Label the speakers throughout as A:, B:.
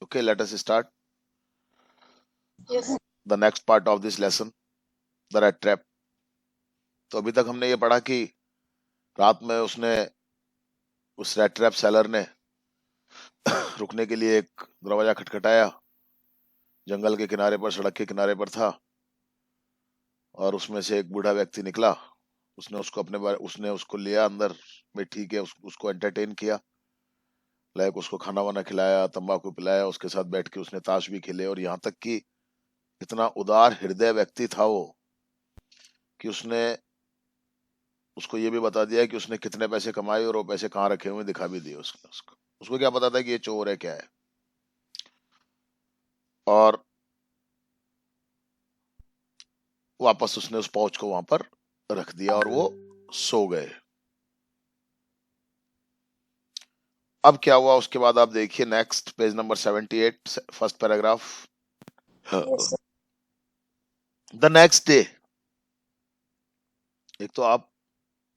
A: Okay, let us start
B: Yes.
A: the next part of this lesson, the rat trap. तो अभी तक हमने ये पढ़ा कि रात में उस रेट ट्रैप सेलर ने रुकने के लिए एक दरवाजा खटखटाया। जंगल के किनारे पर, सड़क के किनारे पर था, और उसमें से एक बूढ़ा व्यक्ति निकला। उसने उसको लिया अंदर में, ठीक है, उसको एंटरटेन किया, लाइक उसको खाना वाना खिलाया, तंबाकू पिलाया, उसके साथ बैठ के उसने ताश भी खेले, और यहाँ तक कि इतना उदार हृदय व्यक्ति था वो कि उसने उसको ये भी बता दिया कि उसने कितने पैसे कमाए और वो पैसे कहाँ रखे हुए दिखा भी दिए उसको क्या पता था कि ये चोर है क्या है। और वापस उसने उस पाउच को वहां पर रख दिया और वो सो गए। अब क्या हुआ उसके बाद आप देखिए next page number 78, first paragraph.
B: Yes, sir.
A: The next day. एक तो आप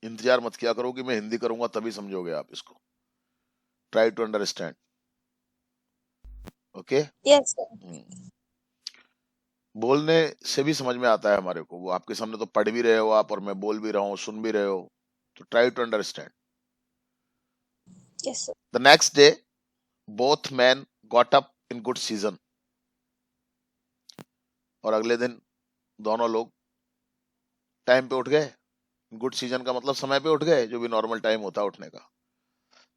A: इंतजार मत किया करो कि मैं हिंदी करूंगा तभी समझोगे आप इसको। Try to understand. Okay.
B: Yes, sir.
A: बोलने से भी समझ में आता है हमारे को, वो आपके सामने तो पढ़ भी रहे हो आप और मैं बोल भी रहा हूँ, सुन भी रहे हो, तो try to understand.
B: Yes, sir.
A: The next day both man got up in good season. और अगले दिन दोनों लोग टाइम पे उठ गए। गुड सीजन का मतलब समय पे उठ गए, जो भी नॉर्मल टाइम होता है उठने का।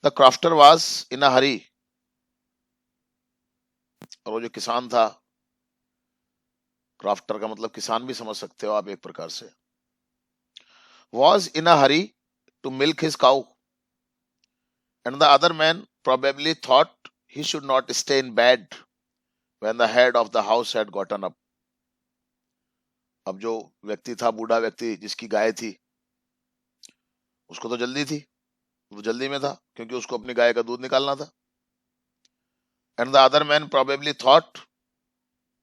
A: द क्राफ्टर वाज इन अ हरी। और वो जो किसान था, क्राफ्टर का मतलब किसान भी समझ सकते हो आप एक प्रकार से, was in a hurry to milk his cow, and the other man probably thought he should not stay in bed when the head of the house had gotten up. अब जो व्यक्ति था, बूढ़ा व्यक्ति जिसकी गाय थी, उसको तो जल्दी थी, वो जल्दी में था क्योंकि उसको अपनी गाय का दूध निकालना था। And the other man probably thought,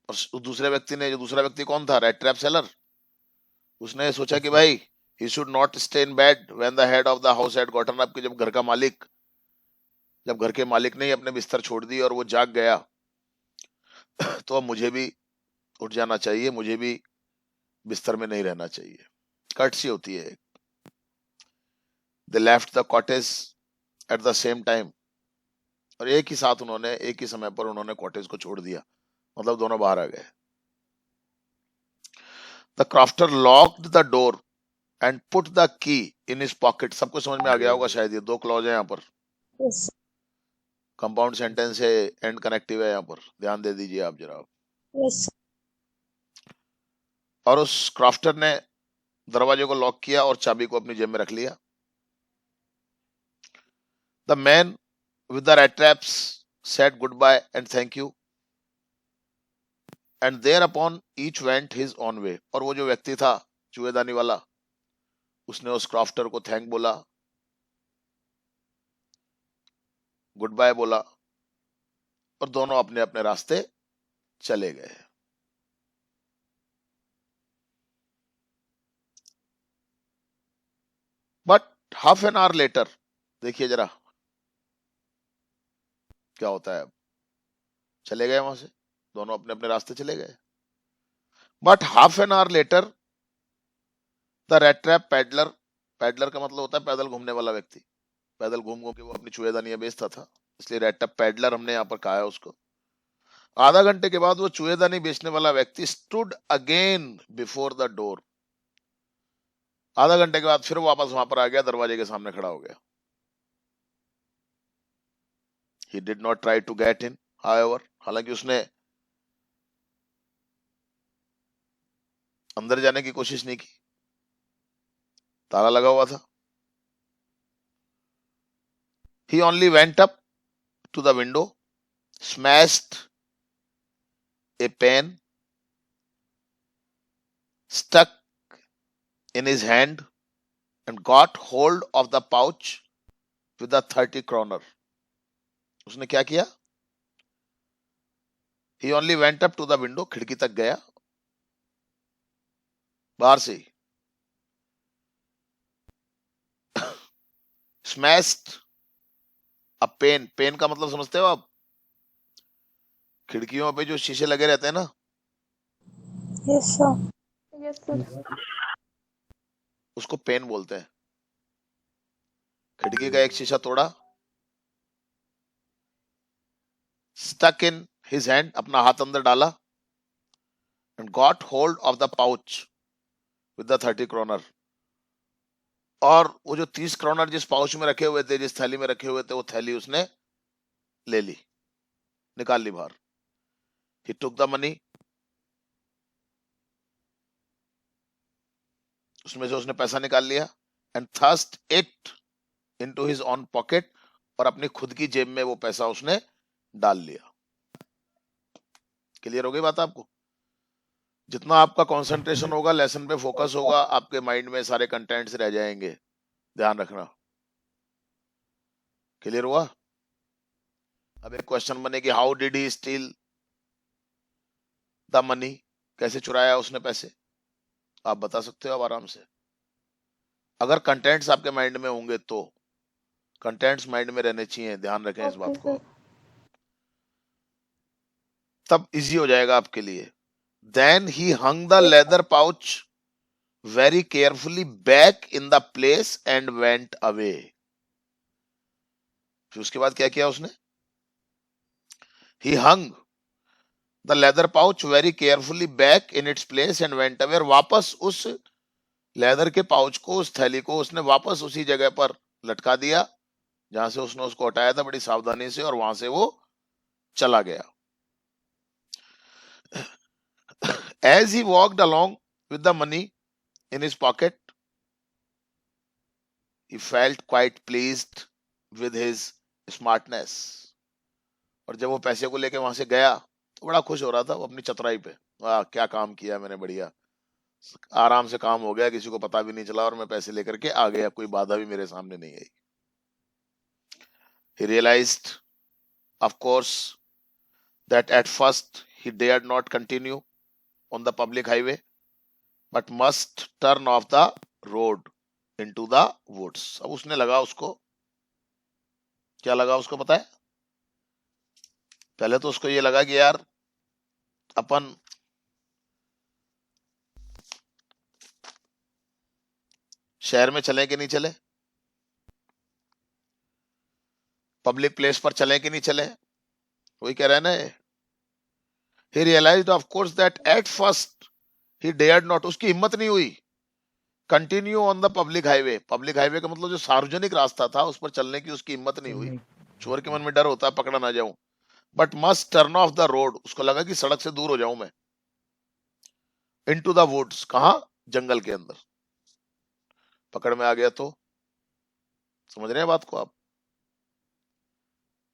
A: और दूसरे व्यक्ति ने, जो दूसरा व्यक्ति कौन था, रेड ट्रैप सेलर, उसने सोचा कि भाई he should not stay in bed when the head of the house had gotten up, कि जब घर के मालिक ने ही अपने बिस्तर छोड़ दी और वो जाग गया, तो अब मुझे भी उठ जाना चाहिए, मुझे भी बिस्तर में नहीं रहना चाहिए। कर्टसी होती है। They left the cottage at the same time. और एक ही साथ उन्होंने, एक ही समय पर उन्होंने कॉटेज को छोड़ दिया, मतलब दोनों बाहर आ गए। The crafter locked the door and put the key in his pocket. सबको समझ में आ गया होगा शायद, ये दो क्लॉज है यहाँ पर,
B: Yes,
A: कंपाउंड सेंटेंस है, एंड कनेक्टिव है यहाँ पर, ध्यान दे दीजिए आप जरा।
B: yes,
A: और उस क्राफ्टर ने दरवाजे को लॉक किया और चाबी को अपनी जेब में रख लिया। The man with the red traps said goodbye and thank you, and thereupon each went his on way. और वो जो व्यक्ति था चूहेदानी वाला, उसने उस क्राफ्टर को थैंक बोला, गुड बाय बोला, और दोनों अपने अपने रास्ते चले गए। But half an hour later, देखिए जरा क्या होता है। अब चले गए वहां से, दोनों अपने अपने रास्ते चले गए। But half an hour later the red trap peddler, peddler का मतलब होता है पैदल घूमने वाला व्यक्ति, पैदल घूम घूम के वो अपनी चूहेदानियां बेचता था, इसलिए रेड ट्रैप पैडलर हमने यहाँ पर कहा है उसको। आधा घंटे के बाद वो चूहेदानी बेचने वाला व्यक्ति stood again before the door. आधा घंटे के बाद फिर वापस वहां पर आ गया, दरवाजे के सामने खड़ा हो गया। He did not try to get in however, हालांकि उसने अंदर जाने की कोशिश नहीं की, ताला लगा हुआ था। He only went up to the window, smashed a pane stuck in his hand, and got hold of the pouch with the 30 kroner. उसने क्या किया? He only went up to the window, खिड़की तक गया बाहर से ही, smashed a pen, पेन का मतलब समझते हो आप? खिड़कियों पे जो शीशे लगे रहते हैं ना,
B: Yes, sir.
C: Yes, sir.
A: उसको पेन बोलते हैं। खिड़की का एक शीशा तोड़ा, स्टक इन हिज हैंड, अपना हाथ अंदर डाला, and got hold of the pouch with the 30 kroner. और वो जो 30 क्रोनर जिस पाउच में रखे हुए थे, जिस थैली में रखे हुए थे, वो थैली उसने ले ली, निकाल ली बाहर। ही टुक द मनी, उसमें से उसने पैसा निकाल लिया, and thrust it into his own pocket, और अपनी खुद की जेब में वो पैसा उसने डाल लिया। क्लियर हो गई बात आपको? जितना आपका कंसंट्रेशन होगा, लेसन पे फोकस होगा, आपके माइंड में सारे कंटेंट्स रह जाएंगे, ध्यान रखना। क्लियर हुआ? अब एक क्वेश्चन बने कि how did he steel the money, कैसे चुराया उसने पैसे? आप बता सकते हो अब आराम से, अगर कंटेंट्स आपके माइंड में होंगे तो। कंटेंट्स माइंड में रहने चाहिए, ध्यान रखें इस
C: Okay,
A: बात को,
C: sir.
A: तब इजी हो जाएगा आपके लिए। Then he hung the leather pouch very carefully back in the place and went away. फिर उसके बाद क्या किया उसने? He hung the leather pouch very carefully back in its place and went away. वापस उस लेदर के पाउच को, उस थैली को उसने वापस उसी जगह पर लटका दिया जहां से उसने उसको हटाया था, बड़ी सावधानी से, और वहां से वो चला गया। As he walked along with the money in his pocket, he felt quite pleased with his smartness। और जब वो पैसे को लेके वहां से गया तो बड़ा खुश हो रहा था वो अपनी चतुराई पे। वाह, क्या काम किया मैंने, बढ़िया, आराम से काम हो गया, किसी को पता भी नहीं चला, और मैं पैसे लेकर के आ गया, कोई बाधा भी मेरे सामने नहीं आई। He realized, of course, that at first he dared not continue on the public highway, but must turn off the road into the woods। अब उसने लगा, उसको क्या लगा, उसको पता है? पहले तो उसको ये लगा कि यार अपन शहर में चलें कि नहीं चले, पब्लिक प्लेस पर चलें कि नहीं चलें, वही कह रहा है ना। He realized, of course, that at first he dared not, उसकी हिम्मत नहीं हुई continue on the public highway. Public highway का मतलब जो सार्वजनिक रास्ता था उस पर चलने की उसकी हिम्मत नहीं हुई। चोर के मन में डर होता है पकड़ा ना जाऊं। But must turn off the road, उसको लगा कि सड़क से दूर हो जाऊं मैं। इनटू द वुड्स, कहा? जंगल के अंदर। पकड़ में आ गया तो? समझ रहे हैं बात को आप?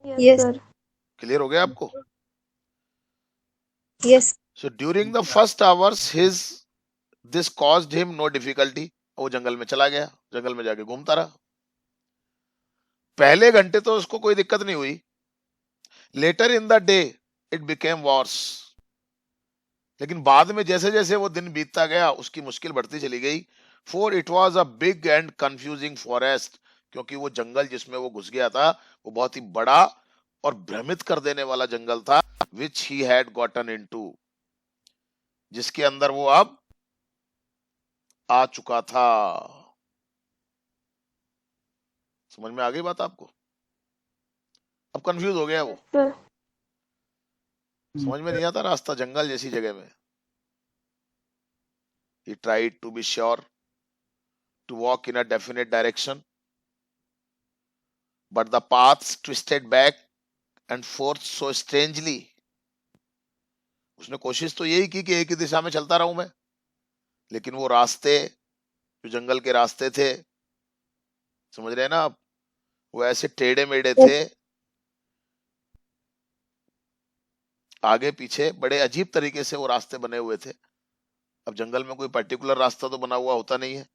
C: Yes,
B: Yes.
C: sir.
A: क्लियर हो गया आपको?
B: Yes.
A: So during the first hours his this caused him no difficulty. वो जंगल में चला गया, जंगल में जाके घूमता रहा। पहले घंटे तो उसको कोई दिक्कत नहीं हुई। Later in the day it became worse. लेकिन बाद में जैसे जैसे वो दिन बीतता गया उसकी मुश्किल बढ़ती चली गई। For it was a big and confusing forest, क्योंकि वो जंगल जिसमें वो घुस गया था वो बहुत ही बड़ा और भ्रमित कर देने वाला जंगल था। विच ही हैड गॉटन इनटू, जिसके अंदर वो अब आ चुका था। समझ में आ गई बात आपको? अब कंफ्यूज हो गया वो,
C: Yes, sir.
A: समझ में नहीं आता रास्ता जंगल जैसी जगह में। He tried to be sure to walk in a definite direction, but the paths twisted back and forth so strangely। उसने कोशिश तो यही की कि एक ही दिशा में चलता रहूं मैं, लेकिन वो रास्ते, जो जंगल के रास्ते थे, समझ रहे हैं ना आप, वो ऐसे टेढ़े मेढ़े थे, आगे पीछे बड़े अजीब तरीके से वो रास्ते बने हुए थे। अब जंगल में कोई पर्टिकुलर रास्ता तो बना हुआ होता नहीं है,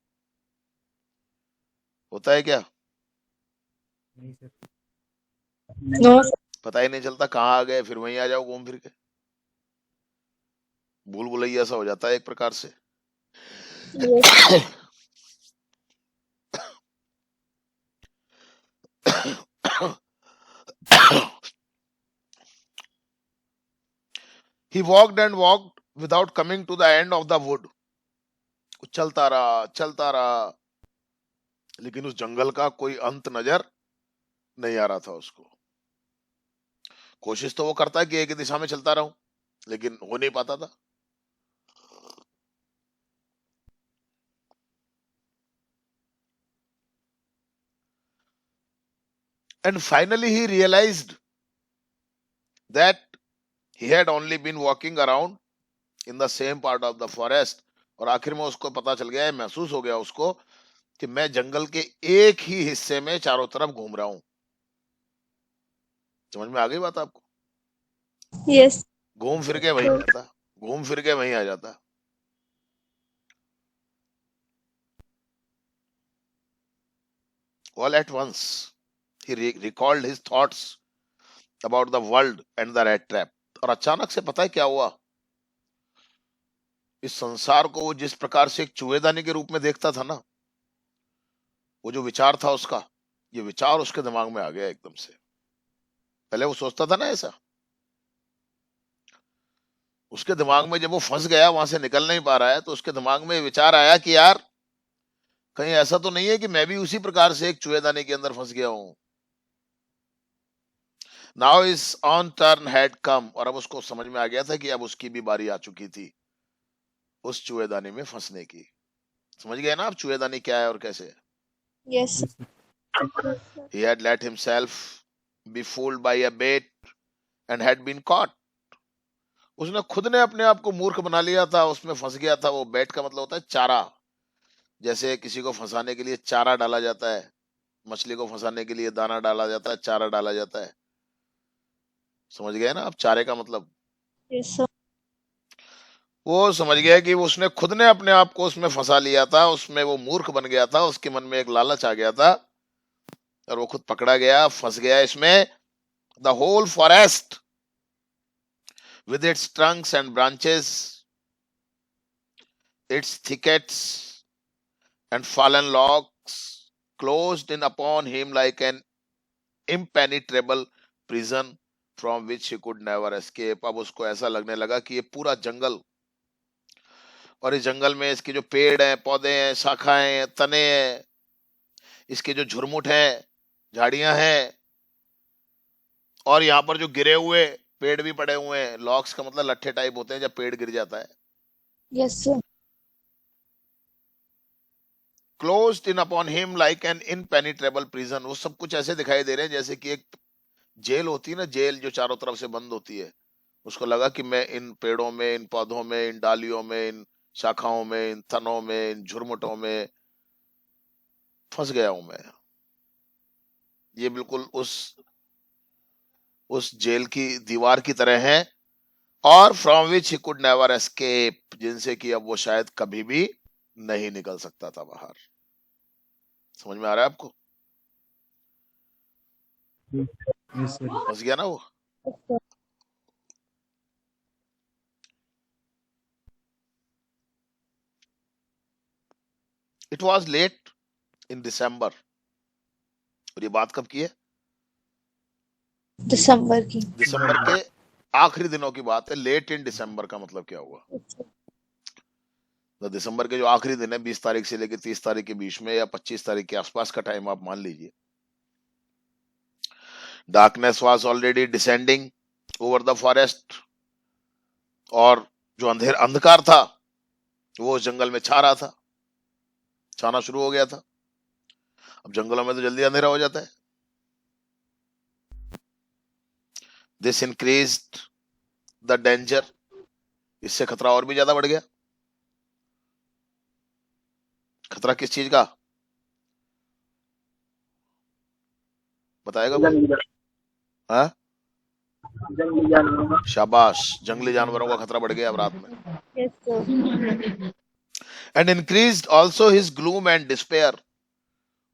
A: होता है क्या?
B: No, sir.
A: पता ही नहीं चलता कहाँ आ गए, फिर वहीं आ जाओ घूम फिर के। भूल भुलैया सा हो जाता है एक प्रकार से।
B: Yes.
A: He walked and walked without coming to the end of the wood. वो चलता रहा, लेकिन उस जंगल का कोई अंत नजर नहीं आ रहा था उसको। कोशिश तो वो करता है कि एक ही दिशा में चलता रहूं, लेकिन हो नहीं पाता था। And finally he realized that he had only been walking around in the same part of the forest. और आखिर में उसको पता चल गया, महसूस हो गया उसको कि मैं जंगल के एक ही हिस्से में चारों तरफ घूम रहा हूं। समझ में आ गई बात आपको?
B: Yes.
A: घूम फिर के वहीं जाता, घूम फिर के वहीं आ जाता। All at once he recalled his thoughts about the world and the rat trap. और अचानक से पता है क्या हुआ? इस संसार को वो जिस प्रकार से एक चूहेदानी के रूप में देखता था ना, वो जो विचार था उसका, ये विचार उसके दिमाग में आ गया एकदम से। पहले वो सोचता था ना ऐसा, उसके दिमाग में जब वो फंस गया, वहां से निकल नहीं पा रहा है, तो उसके दिमाग में विचार आया कि यार कहीं ऐसा तो नहीं है कि मैं भी उसी प्रकार से एक चूहेदानी के अंदर फंस गया हूं। Now is on turn had come, और अब उसको समझ में आ गया था कि अब उसकी भी बारी आ चुकी थी उस चूहेदानी में फंसने की। समझ गए ना आप चूहेदानी क्या है और कैसे है?
B: Yes.
A: He had let himself be fooled by a bait and had been caught. उसने खुद ने अपने आप को मूर्ख बना लिया था, उसमें फंस गया था। वो बैट का मतलब होता है चारा। जैसे किसी को फंसाने के लिए चारा डाला जाता है, मछली को फंसाने के लिए दाना डाला जाता है, चारा डाला जाता है। समझ गए ना आप चारे का मतलब?
B: Yes, sir.
A: वो समझ गया कि उसने खुद ने अपने आप को उसमें फंसा लिया था, उसमें वो मूर्ख बन गया था, उसके मन में एक लालच आ गया था और वो खुद पकड़ा गया, फंस गया इसमें। The whole forest with its trunks and branches, its thickets and fallen logs, closed in upon him like an impenetrable prison from which he could never escape. अब उसको ऐसा लगने लगा कि ये पूरा जंगल, और इस जंगल में इसके जो पेड़ हैं, पौधे हैं, शाखाएं हैं, तने हैं, इसके जो झुरमुट हैं, झाड़ियां हैं, और यहाँ पर जो गिरे हुए पेड़ भी पड़े हुए हैं। लॉक्स का मतलब लट्ठे टाइप होते हैं जब पेड़ गिर जाता है।
B: Yes, sir.
A: Closed in upon him like an impenetrable prison. वो सब कुछ ऐसे दिखाई दे रहे हैं जैसे कि एक जेल होती है ना, जेल जो चारों तरफ से बंद होती है। उसको लगा कि मैं इन पेड़ों में, इन पौधों में, इन डालियों में, इन शाखाओं में, इन तनों में, इन झुरमुटों में फंस गया हूं मैं। ये बिल्कुल उस जेल की दीवार की तरह है, और from which he could never escape, जिनसे कि अब वो शायद कभी भी नहीं निकल सकता था बाहर। समझ में आ रहा है आपको?
C: Yes, sir.
A: फंस गया ना वो।
B: Yes, sir.
A: It was late in December, और ये बात कब की है?
B: दिसंबर की।
A: दिसंबर के आखिरी दिनों की बात है। लेट इन दिसंबर का मतलब क्या हुआ? तो दिसंबर के जो आखिरी दिन है, 20 तारीख से लेकर 30 तारीख के बीच में, या 25 तारीख के आसपास का टाइम आप मान लीजिए। Darkness was already descending over the forest, और जो अंधकार था वो उस जंगल में छा रहा था, छाना शुरू हो गया था। अब जंगलों में तो जल्दी अंधेरा हो जाता है। दिस इंक्रीज्ड द डेंजर, इससे खतरा और भी ज्यादा बढ़ गया। खतरा किस चीज का बताएगा कोई? हाँ, शाबाश, जंगली जानवरों का खतरा बढ़ गया अब रात में।
B: Yes, sir.
A: And increased also his gloom and despair,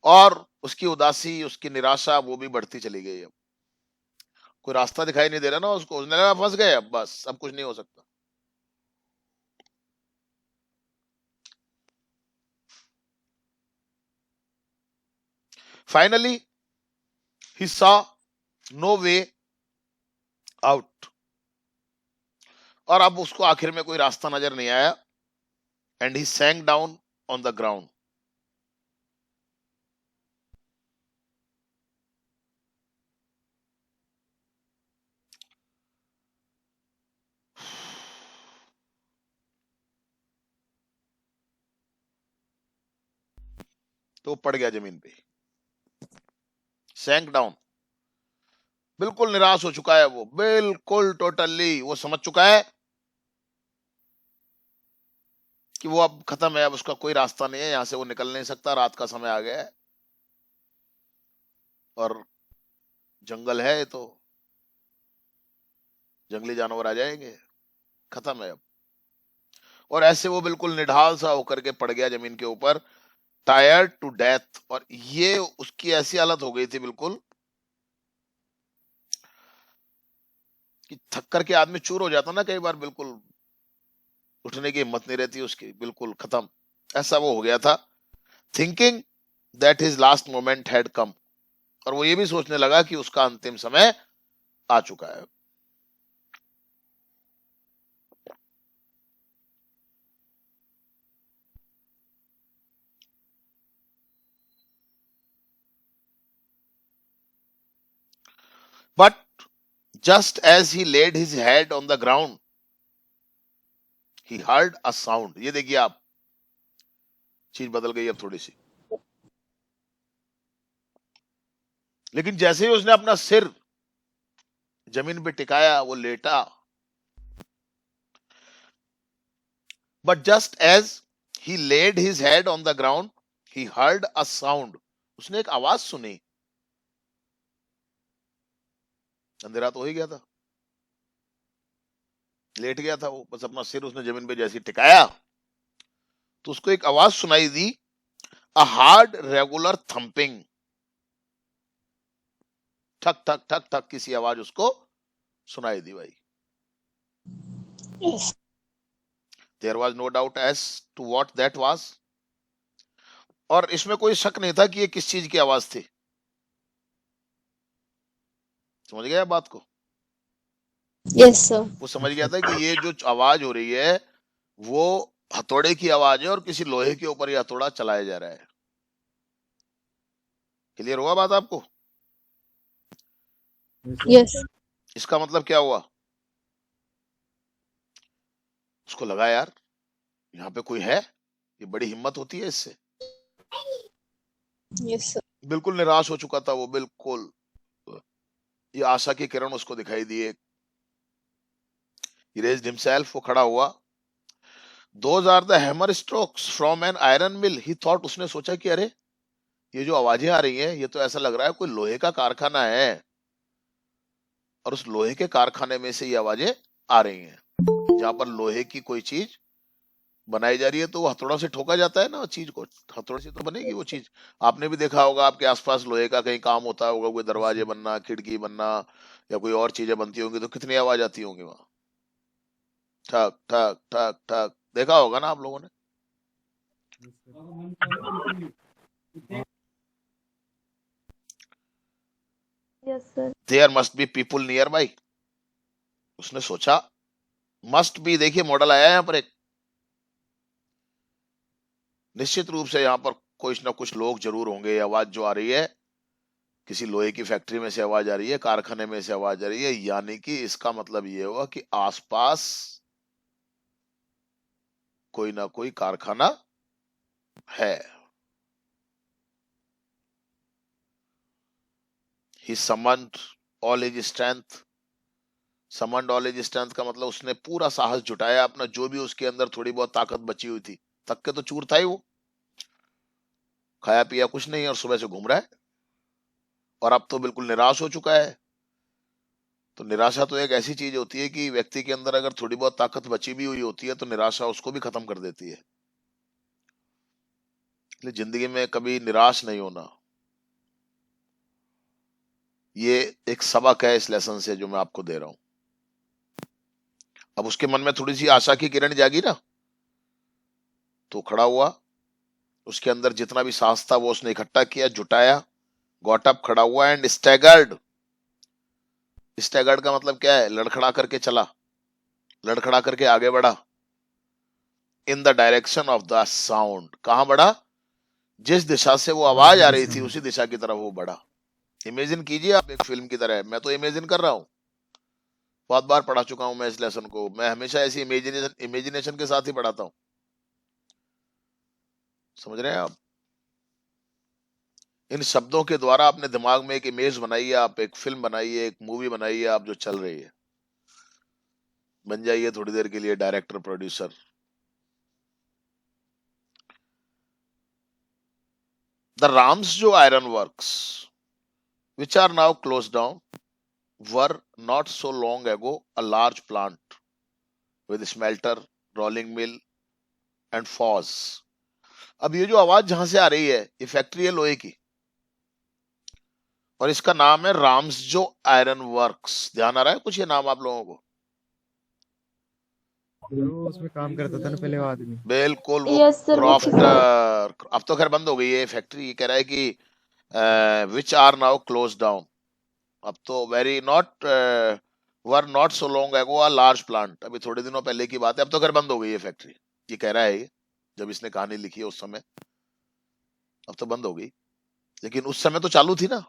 A: और उसकी उदासी, उसकी निराशा वो भी बढ़ती चली गई। अब कोई रास्ता दिखाई नहीं दे रहा ना उसको, उसने लगा फंस गए, अब बस अब कुछ नहीं हो सकता। Finally he saw no way out, और अब उसको आखिर में कोई रास्ता नजर नहीं आया, and he sank down on the ground. तो वो पड़ गया जमीन पे, सैंक डाउन। बिल्कुल निराश हो चुका है वो, बिल्कुल टोटली वो समझ चुका है कि वो अब खत्म है, अब उसका कोई रास्ता नहीं है, यहां से वो निकल नहीं सकता, रात का समय आ गया है और जंगल है तो जंगली जानवर आ जाएंगे, खत्म है अब। और ऐसे वो बिल्कुल निढाल सा होकर के पड़ गया जमीन के ऊपर, टायर्ड टू डेथ। और ये उसकी ऐसी हालत हो गई थी बिल्कुल कि थक करके आदमी चूर हो जाता ना कई बार, बिल्कुल उठने की हिम्मत नहीं रहती उसकी, बिल्कुल खत्म, ऐसा वो हो गया था। Thinking that his last moment had come, और वो ये भी सोचने लगा कि उसका अंतिम समय आ चुका है। But just as he laid his head on the ground he heard a sound. ये देखिए आप, चीज बदल गई अब थोड़ी सी। लेकिन जैसे ही उसने अपना सिर जमीन पे टिकाया, वो लेटा, but just as he laid his head on the ground he heard a sound. उसने एक आवाज सुनी, अंधेरा तो हो ही गया था, लेट गया था वो, बस अपना सिर उसने जमीन पे जैसे ही टिकाया तो उसको एक आवाज सुनाई दी, अ हार्ड रेगुलर थंपिंग। ठक ठक ठक ठक किसी आवाज उसको सुनाई दी भाई।
B: Yes.
A: There was no doubt as to what that was, और इसमें कोई शक नहीं था कि ये किस चीज की आवाज थी। समझ गया बात को?
B: Yes, sir.
A: वो समझ गया था कि ये जो आवाज हो रही है वो हथौड़े की आवाज है, और किसी लोहे के ऊपर ये हथौड़ा चलाया जा रहा है। क्लियर हुआ बात आपको?
C: Yes, sir.
B: Yes.
A: इसका मतलब क्या हुआ? उसको लगा यार यहाँ पे कोई है, ये बड़ी हिम्मत होती है इससे।
B: Yes, sir.
A: बिल्कुल निराश हो चुका था वो, बिल्कुल। ये आशा की किरण उसको दिखाई दी एक। He raised himself, वो खड़ा हुआ। Those are the hammer strokes from an iron mill, he thought। उसने सोचा कि अरे ये जो आवाजें आ रही हैं, ये तो ऐसा लग रहा है कोई लोहे का कारखाना है, और उस लोहे के कारखाने में से ये आवाजें आ रही हैं, जहां पर लोहे की कोई चीज बनाई जा रही है तो वो हथौड़ा से ठोका जाता है ना चीज को, हथौड़े से तो बनेगी वो चीज। आपने भी देखा होगा आपके आसपास लोहे का कहीं काम होता होगा, कोई
C: Yes,
A: दरवाजे
C: sir.
A: बनना, खिड़की बनना, या कोई और चीजें बनती होंगी तो कितनी आवाज आती होंगी वहां, ठक ठक ठक ठक, देखा होगा ना आप लोगों ने।
C: Yes, sir.
B: Yes, sir.
A: There must be people nearby. उसने सोचा, मस्ट बी, देखिए मॉडल आया है यहाँ पर एक, निश्चित रूप से यहाँ पर कुछ ना कुछ लोग जरूर होंगे। ये आवाज जो आ रही है, किसी लोहे की फैक्ट्री में से आवाज आ रही है, कारखाने में से आवाज आ रही है, यानी कि इसका मतलब ये होगा कि आसपास कोई ना कोई कारखाना है। He summoned all his strength. Summoned all his strength का मतलब उसने पूरा साहस जुटाया अपना, जो भी उसके अंदर थोड़ी बहुत ताकत बची हुई थी। थक के तो चूर था ही वो, खाया पिया कुछ नहीं और सुबह से घूम रहा है, और अब तो बिल्कुल निराश हो चुका है। तो निराशा तो एक ऐसी चीज होती है कि व्यक्ति के अंदर अगर थोड़ी बहुत ताकत बची भी हुई होती है तो निराशा उसको भी खत्म कर देती है। इसलिए जिंदगी में कभी निराश नहीं होना, ये एक सबक है इस लेसन से जो मैं आपको दे रहा हूं। अब उसके मन में थोड़ी सी आशा की किरण जागी ना, तो खड़ा हुआ, उसके अंदर जितना भी साहस था वो उसने इकट्ठा किया, जुटाया, गॉट अप, खड़ा हुआ, एंड स्टैगर्ड। स्टैगर्ड का मतलब क्या है? लड़खड़ा करके चला। लड़खड़ा करके आगे बढ़ा in the direction of the sound. कहां बढ़ा? जिस दिशा से वो आवाज आ रही थी उसी दिशा की तरफ वो बढ़ा। इमेजिन कीजिए आप एक फिल्म की तरह, मैं तो इमेजिन कर रहा हूं, बहुत बार पढ़ा चुका हूं मैं इस लेसन को, मैं हमेशा ऐसी इमेजिनेशन के साथ ही पढ़ाता हूं। समझ रहे हैं आप? इन शब्दों के द्वारा अपने दिमाग में एक इमेज बनाइए, आप एक फिल्म बनाइए, एक मूवी बनाइए आप जो चल रही है, बन जाइए थोड़ी देर के लिए director producer. The Ramsjo iron works which are now closed down were not so long ago a large plant with smelter, rolling mill and foz। अब ये जो आवाज जहां से आ रही है ये फैक्ट्री है लोहे की और इसका नाम है राम्सजो आयरन वर्क्स। ध्यान आ रहा है कुछ ये नाम आप लोगों को?
D: वो उसमें काम करता था ना पहले वो आदमी।
A: बिल्कुल, वो
B: यस सर, वो
A: क्रॉफ्टर। अब तो खैर बंद हो गई है फैक्ट्री। ये कह रहा है कि which are now close down. अब तो very not were not so long ago a large plant, अभी थोड़े दिनों पहले की बात है, अब तो खैर बंद हो गई है फैक्ट्री। ये कह रहा है ये, जब इसने कहानी लिखी है उस समय, अब तो बंद हो गई, लेकिन उस समय तो चालू थी ना।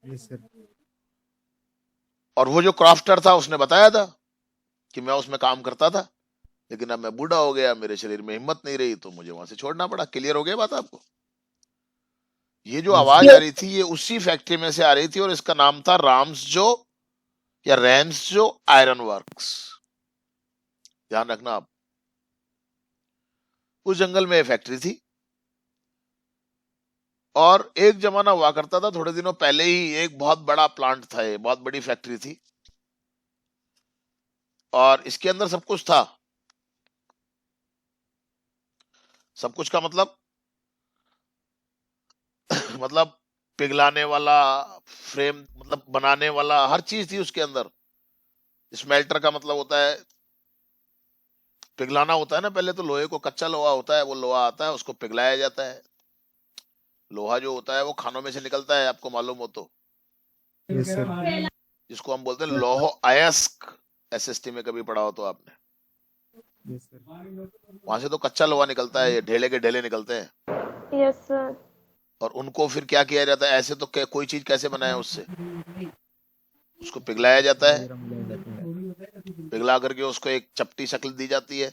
D: Yes sir.
A: और वो जो क्राफ्टर था उसने बताया था कि मैं उसमें काम करता था, लेकिन अब मैं बूढ़ा हो गया, मेरे शरीर में हिम्मत नहीं रही, तो मुझे वहां से छोड़ना पड़ा। क्लियर हो गया बात आपको? ये जो आवाज आ रही थी ये उसी फैक्ट्री में से आ रही थी और इसका नाम था राम्सजो या रैम्सजो आयरन वर्क्स। ध्यान रखना आप, उस जंगल में ये फैक्ट्री थी और एक जमाना हुआ करता था, थोड़े दिनों पहले ही एक बहुत बड़ा प्लांट था, ये बहुत बड़ी फैक्ट्री थी और इसके अंदर सब कुछ था। सब कुछ का मतलब मतलब पिघलाने वाला, फ्रेम मतलब बनाने वाला, हर चीज थी उसके अंदर। स्मेल्टर का मतलब होता है पिघलाना, होता है ना। पहले तो लोहे को, कच्चा लोहा होता है, वो लोहा आता है उसको पिघलाया जाता है। लोहा जो होता है वो खानों में से निकलता है, आपको मालूम हो तो,
D: यस सर।
A: जिसको हम बोलते हैं लोहो अयस्क। एसएसटी में कभी पढ़ा हो तो आपने,
D: यस सर।
A: वहां से तो कच्चा लोहा निकलता है, ये ढेले के ढेले निकलते हैं।
B: Yes sir.
A: और उनको फिर क्या किया जाता है? ऐसे तो कोई चीज कैसे बनाए उससे? उसको पिघलाया जाता है,
D: वगैरह मिलाए जाते हैं।
A: पिघला करके उसको एक चपटी शक्ल दी जाती है,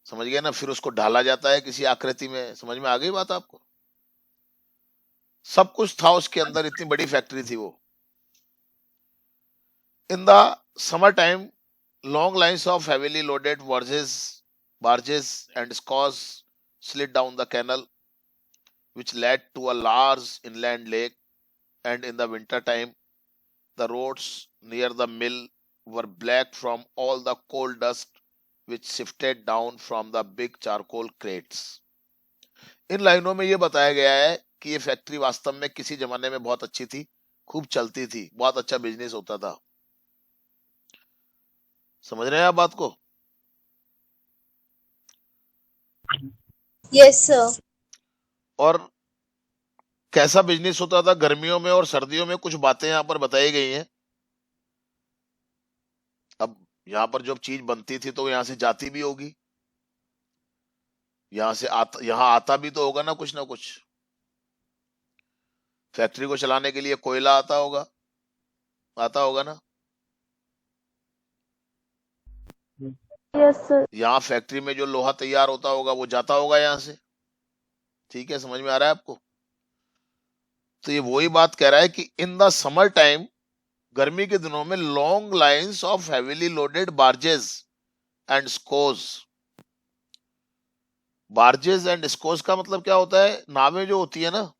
A: समझ गए ना? फिर उसको ढाला जाता है किसी आकृति में। समझ में आ गई बात आपको? सब कुछ था उसके अंदर, इतनी बड़ी फैक्ट्री थी वो। In the summer time long lines of heavily loaded barges and scows slid down the canal, which led to a large inland lake. And in the winter time, the roads near the mill were black from all the coal dust which sifted down from the big charcoal crates। इन लाइनों में यह बताया गया है कि ये factory वास्तव में किसी जमाने में बहुत अच्छी थी, खूब चलती थी, बहुत अच्छा बिजनेस होता था। समझ रहे हैं आप बात को?
B: Yes sir.
A: और कैसा बिजनेस होता था गर्मियों में और सर्दियों में, कुछ बातें यहाँ पर बताई गई हैं। अब यहाँ पर जब चीज बनती थी तो यहाँ से जाती भी होगी, यहाँ आता भी तो होगा ना कुछ। फैक्ट्री को चलाने के लिए कोयला आता होगा ना।
B: Yes sir.
A: यहाँ फैक्ट्री में जो लोहा तैयार होता होगा वो जाता होगा यहाँ से। ठीक है, समझ में आ रहा है आपको? तो ये वही बात कह रहा है कि इन द समर टाइम, गर्मी के दिनों में, long lines of heavily loaded barges and scows. Barges and scows का मतलब क्या होता है? नावें जो होती है ना,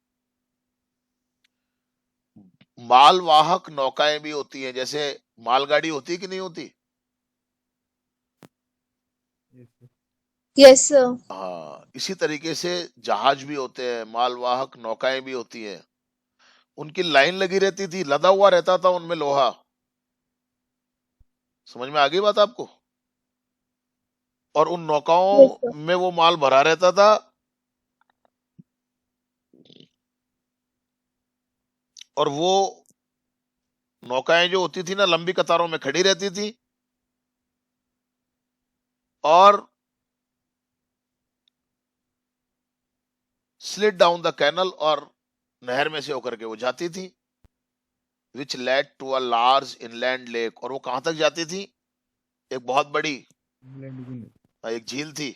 A: मालवाहक नौकाएं भी होती हैं, जैसे मालगाड़ी होती है कि नहीं होती?
B: Yes sir.
A: हाँ, इसी तरीके से जहाज भी होते हैं, मालवाहक नौकाएं भी होती हैं। उनकी लाइन लगी रहती थी, लदा हुआ रहता था उनमें लोहा। समझ में आ गई बात आपको? और उन
B: यस
A: नौकाओं
B: सर।
A: में वो माल भरा रहता था और वो नौकाएं जो होती थी ना लंबी कतारों में खड़ी रहती थी और स्लिड डाउन द कैनल, और नहर में से होकर के वो जाती थी, which led to a large inland lake, और वो कहां तक जाती थी, एक बहुत बड़ी एक झील थी,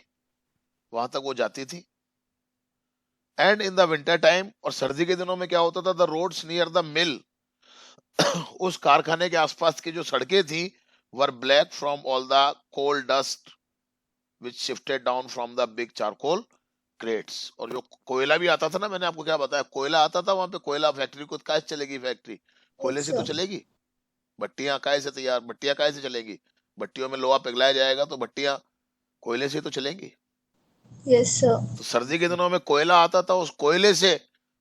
A: वहां तक वो जाती थी। And in the winter time, और सर्दी के दिनों में क्या होता था, the roads near the mill, उस कारखाने के आसपास की जो सड़कें थी, were black from all the coal dust which shifted down from the big charcoal crates. और जो कोयला भी आता था ना, मैंने आपको क्या बताया, कोयला आता था वहां पे, कोयला फैक्ट्री को कैसे चलेगी फैक्ट्री, कोयले से तो चलेगी। भट्टियां काय से तैयार, भट्टियां काय से चलेंगी, भट्टियों में लोहा पिघलाया जाएगा तो भट्टियां कोयले से तो चलेंगी।
B: Yes, sir.
A: तो सर्दी के दिनों में कोयला आता था, उस कोयले से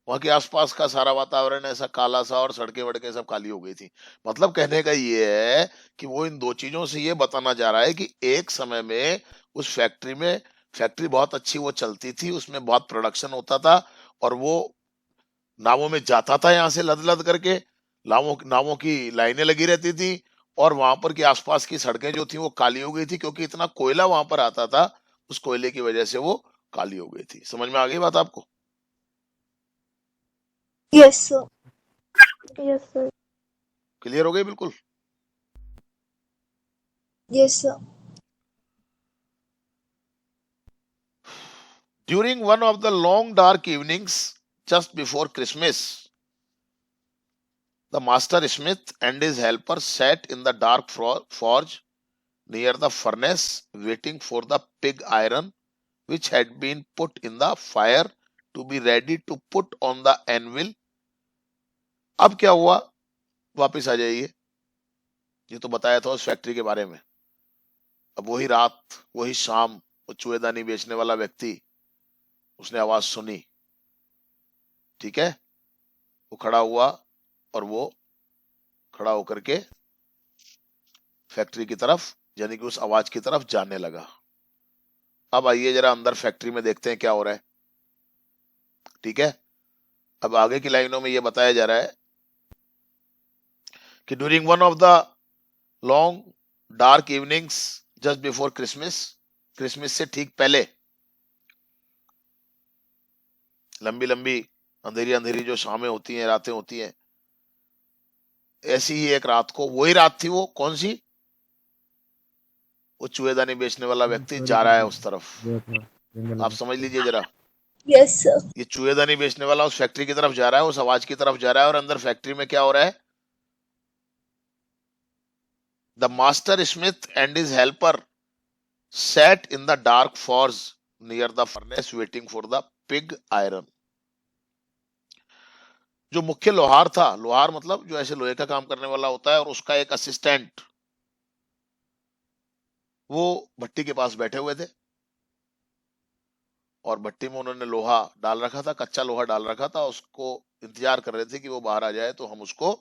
A: वहां के आसपास का सारा वातावरण ऐसा काला सा, और सड़कें वड़कें सब काली हो गई थी। मतलब कहने का ये है कि वो इन दो चीजों से ये बताना जा रहा है कि एक समय में उस फैक्ट्री में, फैक्ट्री बहुत अच्छी वो चलती थी, उसमें बहुत प्रोडक्शन होता था, और वो नावों में जाता था यहाँ से लद लद करके, नावों नावों की लाइनें लगी रहती थी, और वहां पर की आसपास की सड़कें जो थी वो काली हो गई थी, क्योंकि इतना कोयला वहां पर आता था, उस कोयले की वजह से वो काली हो गई थी। समझ में आ गई बात आपको?
B: Yes, sir. Yes, sir.
A: Clear हो गई बिल्कुल?
B: Yes, sir.
A: During one of the long dark evenings just before Christmas, the master smith and his helper sat in the dark forge near the furnace, waiting for the pig iron which had been put in the fire to be ready to put on the anvil. अब क्या हुआ, वापिस आ जाइए, ये तो बताया था उस फैक्ट्री के बारे में। अब वही रात, वही शाम, वो चूहेदानी बेचने वाला व्यक्ति, उसने आवाज सुनी, ठीक है, वो खड़ा हुआ और वो खड़ा होकर के फैक्ट्री की तरफ, यानी कि उस आवाज की तरफ जाने लगा। अब आइए जरा अंदर फैक्ट्री में देखते हैं क्या हो रहा है, ठीक है। अब आगे की लाइनों में ये बताया जा रहा है कि during one of the long dark evenings just before Christmas, Christmas से ठीक पहले, लंबी लंबी अंधेरी अंधेरी जो शामें होती हैं, रातें होती हैं, ऐसी ही एक रात को, वही रात थी वो, कौन सी, वो चूहेदानी बेचने वाला व्यक्ति जा रहा है उस तरफ। आप समझ लीजिए जरा,
B: Yes, sir.
A: ये चूहेदानी बेचने वाला उस फैक्ट्री की तरफ जा रहा है, उस आवाज की तरफ जा रहा है, और अंदर फैक्ट्री में क्या हो रहा है, the master Smith and his helper sat in the dark forge near the furnace waiting for the pig iron. जो मुख्य लोहार था, लोहार मतलब जो ऐसे लोहे का काम करने वाला होता है, और उसका एक असिस्टेंट, वो भट्टी के पास बैठे हुए थे, और भट्टी में उन्होंने लोहा डाल रखा था, कच्चा लोहा डाल रखा था, उसको इंतजार कर रहे थे कि वो बाहर आ जाए तो हम उसको,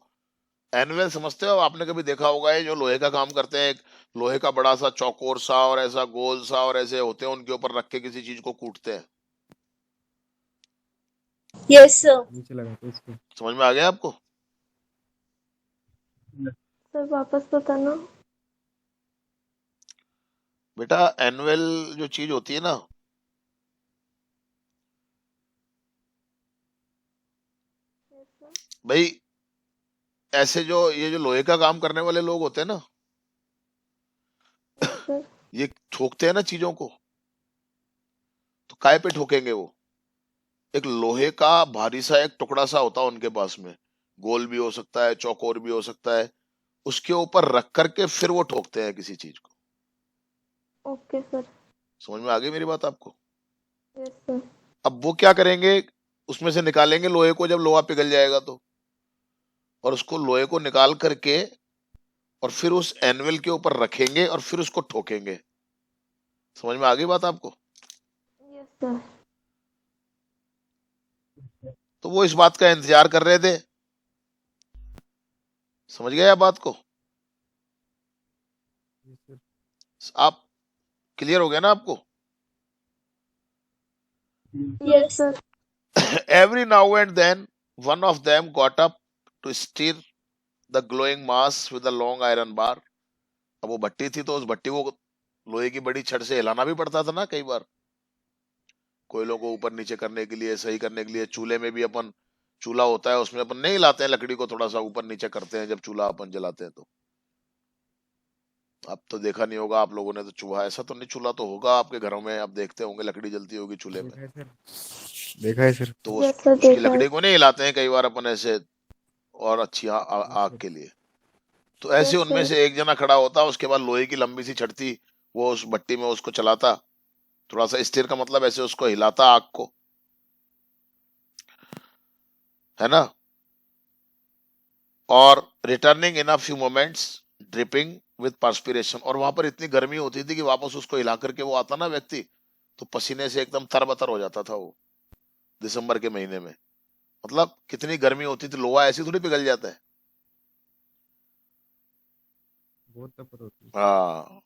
A: एनुअल समझते हो, आपने कभी देखा होगा ये जो लोहे का काम करते हैं, एक लोहे का बड़ा सा चौकोर सा और ऐसा गोल सा और ऐसे होते हैं, उनके ऊपर रख के किसी चीज को कूटते हैं।
B: Yes, sir.
D: नीचे लगा तो इसको
A: समझ में आ गया आपको?
B: सर वापस बताना।
A: बेटा एनुअल जो चीज होती है ना,
B: Yes, sir.
A: भाई ऐसे जो ये जो लोहे का काम करने वाले लोग होते हैं ना,
B: Yes, sir.
A: ये ठोकते हैं ना चीजों को, तो काय पे ठोकेंगे वो, एक लोहे का भारी सा एक टुकड़ा सा होता है उनके पास में, गोल भी हो सकता है, चौकोर भी हो सकता है, उसके ऊपर रख करके फिर वो ठोकते हैं किसी चीज को।
B: Okay, sir.
A: समझ में आ गई मेरी बात आपको?
B: Yes, sir.
A: अब वो क्या करेंगे, उसमें से निकालेंगे लोहे को, जब लोहा पिघल जाएगा तो, और उसको लोहे को निकाल करके और फिर उस एनुअल के ऊपर रखेंगे और फिर उसको ठोकेंगे। समझ में आ गई बात आपको?
B: Yes, sir.
A: तो वो इस बात का इंतजार कर रहे थे। समझ गए आप बात को? आप क्लियर हो गया ना आपको?
B: Yes, sir.
A: Every now and then one of them got up to stir the glowing mass with the long iron bar. अब वो भट्टी थी तो उस भट्टी को लोहे की बड़ी छड़ से हिलाना भी पड़ता था ना कई बार, कोयलों को ऊपर नीचे करने के लिए, सही करने के लिए। चूल्हे में भी अपन, चूल्हा होता है उसमें अपन नहीं हिलाते हैं, लकड़ी को थोड़ा सा ऊपर नीचे करते हैं जब चूल्हा अपन जलाते हैं। तो अब तो देखा नहीं होगा आप लोगों ने, तो चूल्हा ऐसा तो नहीं, चूल्हा तो होगा आपके घरों में, आप देखते होंगे लकड़ी जलती होगी चूल्हे में।
D: देखा है सर, देखा है सर।
A: तो
B: यस सर,
A: उसकी
B: देखा है।
A: लकड़ी को नहीं हिलाते हैं कई बार अपन ऐसे, और अच्छी आग के लिए। तो ऐसे
B: यस
A: उनमें
B: सर।
A: से एक जना खड़ा होता, उसके बाद लोहे की लंबी सी छड़ थी, वो उस भट्टी में उसको चलाता, थोड़ा सा स्टीयर का मतलब ऐसे उसको हिलाता आग को, है ना। और returning in a few moments dripping with perspiration. और वहां पर इतनी गर्मी होती थी कि वापस उसको हिला करके वो आता ना व्यक्ति, तो पसीने से एकदम तरबतर हो जाता था वो, दिसंबर के महीने में। मतलब कितनी गर्मी होती थी, लोहा ऐसी थोड़ी पिघल जाता है।
D: बहुत तपत होती है।
A: हाँ।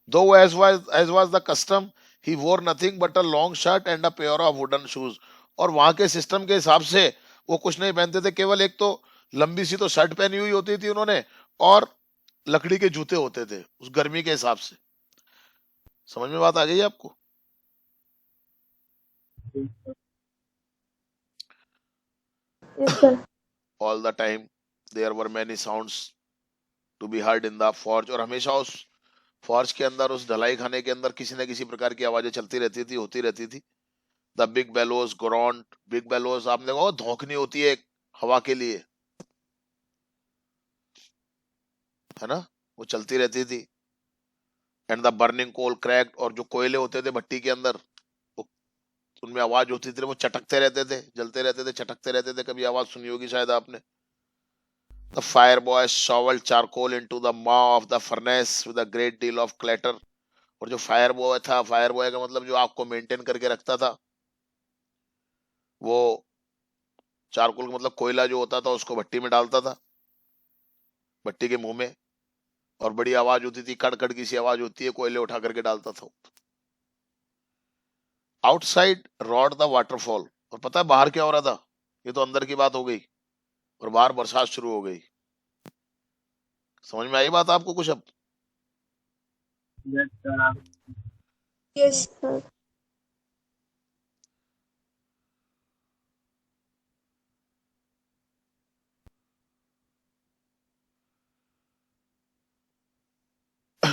A: Though as was the custom, he wore nothing but a long shirt and a pair of wooden shoes। और वहां के सिस्टम के हिसाब से वो कुछ नहीं पहनते थे, केवल एक तो लंबी सी तो शर्ट पहनी हुई होती थी उन्होंने, और लकड़ी के जूते होते थे उस गर्मी के हिसाब से। समझ में बात आ गई आपको?
B: Yes sir.
A: All the time there were many sounds to be heard in the forge. और हमेशा उस फॉर्ज के अंदर, उस ढलाई खाने के अंदर किसी न किसी प्रकार की आवाजें चलती रहती थी, होती रहती थी। The big bellows groaned. Big bellows आपने देखा होगा, धौंकनी होती है एक हवा के लिए, है ना, वो चलती रहती थी। And the burning coal cracked. और जो कोयले होते थे भट्टी के अंदर, वो, उनमें आवाज होती थी, वो चटकते रहते थे, जलते रहते थे, चटकते रहते थे। कभी आवाज सुनी होगी शायद आपने। The fire boy shoveled charcoal into the maw of the furnace with a great deal of clatter। और जो फायर बॉय था, फायर बॉय का मतलब जो आग को मेंटेन करके रखता था, वो चारकोल का मतलब कोयला जो होता था उसको भट्टी में डालता था, भट्टी के मुंह में। और बड़ी आवाज होती थी, कड़कड़ की सी आवाज होती है, कोयले उठा करके डालता था। Outside rod the waterfall. और पता है बाहर क्या हो रहा था? ये तो अंदर की बात हो गई, और बाहर बरसात शुरू हो गई। समझ में आई बात आपको कुछ अब?
C: Yes, sir.
B: Yes sir.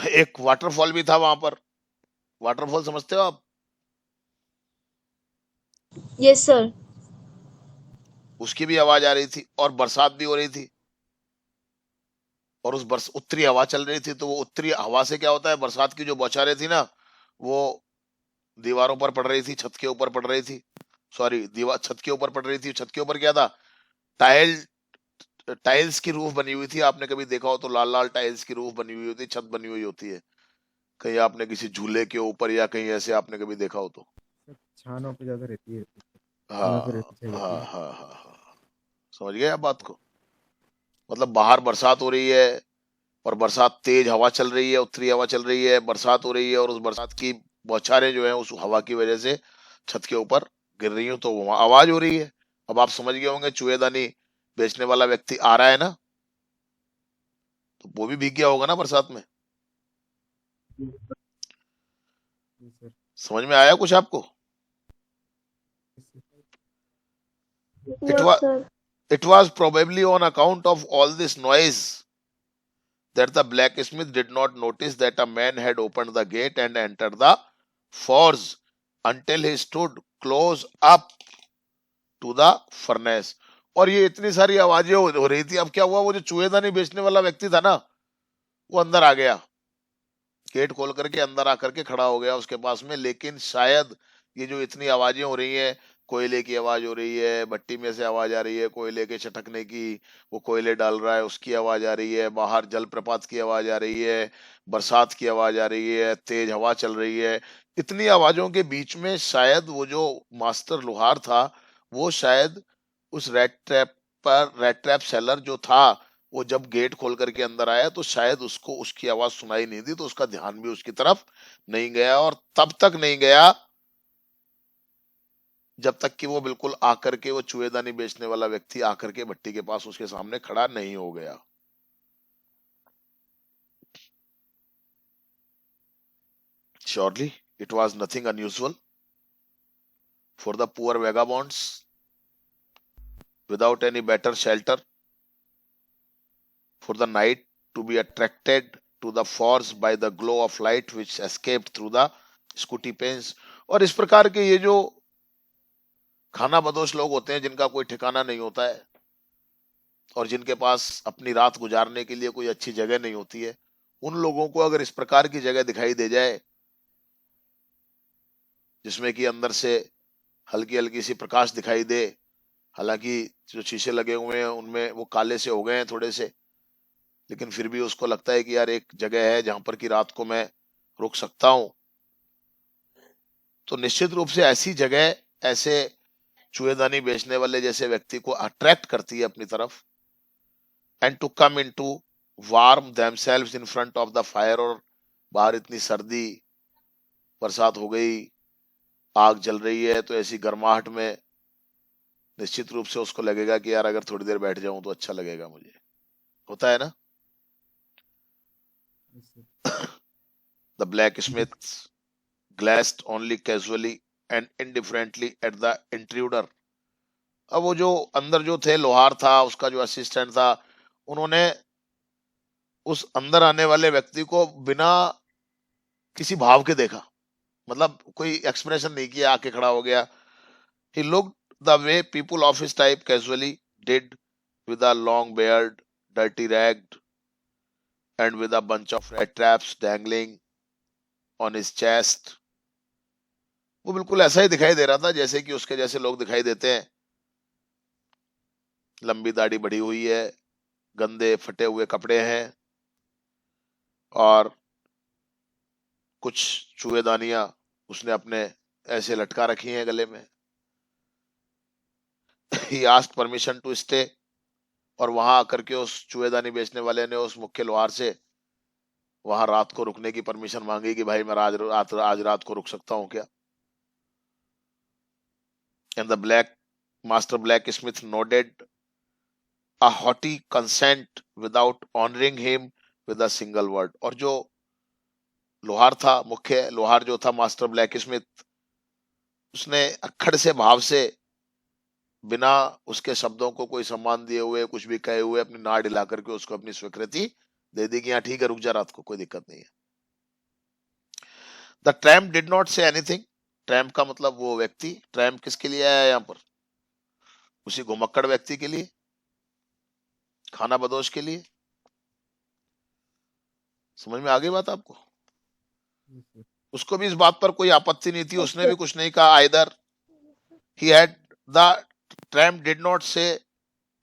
A: एक वाटरफॉल भी था वहां पर। वाटरफॉल समझते हो आप?
B: Yes sir.
A: उसकी भी आवाज आ रही थी, और बरसात भी हो रही थी, और उस बरस उत्तरी हवा चल रही थी। तो वो उत्तरी हवा से क्या होता है, बरसात की जो बौछारें थी ना, वो दीवारों पर पड़ रही थी, छत के ऊपर पड़ रही थी। सॉरी, दीवार छत के ऊपर पड़ रही थी। छत के ऊपर क्या था? टाइल, टाइल्स की रूफ बनी हुई थी। आपने कभी देखा हो तो लाल लाल टाइल्स की रूफ बनी हुई होती है, छत बनी हुई होती है। कहीं आपने किसी झूले के ऊपर या कहीं ऐसे आपने कभी देखा हो तो।
D: सर छानों पे ज्यादा रहती है, छानों पे
A: हाँ
D: रहती
A: हाँ
D: जाती है।
A: हाँ हाँ हाँ। समझ गए आप बात को? मतलब बाहर बरसात हो रही है, और बरसात, तेज हवा चल रही है, उत्तरी हवा चल रही है, बरसात हो रही है, और उस बरसात की बौछारें जो है उस हवा की वजह से छत के ऊपर गिर रही हूँ, तो वहां आवाज हो रही है। अब आप समझ गए होंगे, चूहेदानी बेचने वाला व्यक्ति आ रहा है ना, तो वो भी भीग गया होगा ना बरसात में।
D: जी सर।
A: समझ में आया कुछ आपको? It
B: yes
A: was
B: sir.
A: it was probably on account of all this noise that the blacksmith did not notice that a man had opened the gate and entered the forge until he stood close up to the furnace। और ये इतनी सारी आवाजें हो रही थी, अब क्या हुआ, वो जो चूहेदानी बेचने वाला व्यक्ति था ना, वो अंदर आ गया, गेट खोल करके अंदर आकर के खड़ा हो गया उसके पास में। लेकिन शायद ये जो इतनी आवाजें हो रही हैं, कोयले की आवाज हो रही है, भट्टी में से आवाज आ रही है कोयले के छटकने की, वो कोयले डाल रहा है उसकी आवाज आ रही है, बाहर जलप्रपात की आवाज आ रही है, बरसात की आवाज आ रही है, तेज हवा चल रही है, इतनी आवाजों के बीच में शायद वो जो मास्टर लोहार था, वो शायद उस रेड ट्रैप सेलर जो था, वो जब गेट खोल करके अंदर आया तो शायद उसको उसकी आवाज सुनाई नहीं दी, तो उसका ध्यान भी उसकी तरफ नहीं गया। और तब तक नहीं गया जब तक कि वो बिल्कुल आकर के, वो चूहेदानी बेचने वाला व्यक्ति आकर के भट्टी के पास उसके सामने खड़ा नहीं हो गया। Surely it was nothing unusual for the poor vagabonds without any better shelter for the night to be attracted to the force by the glow of light which escaped through the scooty panes. और इस प्रकार के ये जो खाना बदोश लोग होते हैं जिनका कोई ठिकाना नहीं होता है और जिनके पास अपनी रात गुजारने के लिए कोई अच्छी जगह नहीं होती है, उन लोगों को अगर इस प्रकार की जगह दिखाई दे जाए जिसमें कि अंदर से हल्की हल्की सी प्रकाश दिखाई दे, हालांकि जो शीशे लगे हुए हैं उनमें वो काले से हो गए हैं थोड़े से, लेकिन फिर भी उसको लगता है कि यार एक जगह है जहां पर कि रात को मैं रुक सकता हूं, तो निश्चित रूप से ऐसी जगह ऐसे चूहेदानी बेचने वाले जैसे व्यक्ति को अट्रैक्ट करती है अपनी तरफ, and to come in to warm themselves in front of the fire. और बाहर इतनी सर्दी, बरसात हो गई, आग जल रही है, तो ऐसी गर्माहट में निश्चित रूप से उसको लगेगा कि यार अगर थोड़ी देर बैठ जाऊं तो अच्छा लगेगा मुझे। होता है ना?
D: Yes, sir.
A: The blacksmith glanced only casually and indifferently at the intruder. अब वो जो अंदर जो थे, लोहार था, उसका जो असिस्टेंट था, उन्होंने उस अंदर आने वाले व्यक्ति को बिना किसी भाव के देखा, मतलब कोई एक्सप्रेशन नहीं किया, आके खड़ा हो गया। He looked the way people of his type casually did, with a long beard, dirty ragged, and with a bunch of rat traps dangling on his chest. वो बिल्कुल ऐसा ही दिखाई दे रहा था जैसे कि उसके जैसे लोग दिखाई देते हैं। लंबी दाढ़ी बढ़ी हुई है, गंदे फटे हुए कपड़े हैं और कुछ चूहेदानियां उसने अपने ऐसे लटका रखी हैं गले में। He asked permission to stay, और वहां आकर के उस चूहेदानी बेचने वाले ने उस मुख्य लोहार से वहां रात को रुकने की परमिशन मांगी कि भाई मैं आज रात को रुक सकता हूं क्या? And the master blacksmith nodded a haughty consent without honoring him with a single word. और जो लोहार था, मुख्य लोहार जो था, मास्टर ब्लैकस्मिथ, उसने अक्खड़ से भाव से बिना उसके शब्दों को कोई सम्मान दिए हुए, कुछ भी कहे हुए, अपनी नाड़ हिला करके उसको अपनी स्वीकृति दे दी कि हाँ ठीक है, रुक जा रात को, कोई दिक्कत नहीं है। The tramp did not say anything. Tramp का मतलब वो व्यक्ति। ट्रैम्प किसके लिए आया यहाँ पर? उसी घुमक्कड़ व्यक्ति के लिए, खाना बदोश के लिए। समझ में आ गई बात आपको?
D: Yes, sir.
A: उसको भी इस बात पर कोई आपत्ति नहीं थी,
B: Yes,
A: उसने
B: sir.
A: भी कुछ नहीं कहा either. He had the tramp did not say